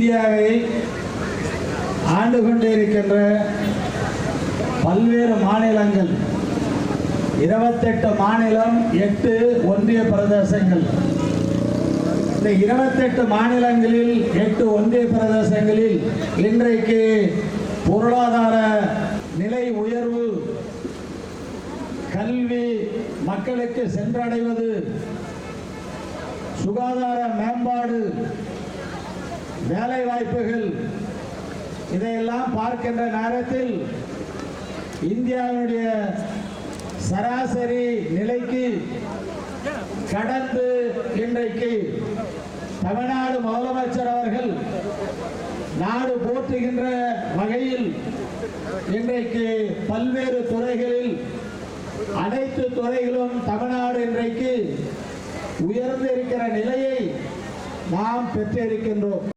இந்தியாவை ஆண்டு கொண்டிருக்கின்ற பல்வேறு மாநிலங்கள், 28 மாநிலம், 8 ஒன்றிய பிரதேசங்கள். இந்த 28 மாநிலங்களில் 8 ஒன்றிய பிரதேசங்களில் இன்றைக்கு பொருளாதார நிலை உயர்வு, கல்வி மக்களுக்கு சென்றடைவது, சுகாதார மேம்பாடு, வேலை வாய்ப்புகள், இதையெல்லாம் பார்க்கின்ற நேரத்தில் இந்தியாவுடைய சராசரி நிலைக்கு கடந்து இன்றைக்கு தமிழ்நாடு முதலமைச்சர் அவர்கள் நாடு போற்றுகின்ற வகையில் இன்றைக்கு பல்வேறு துறைகளில், அனைத்து துறைகளும் தமிழ்நாடு இன்றைக்கு உயர்ந்திருக்கிற நிலையை நாம் பெற்றிருக்கின்றோம்.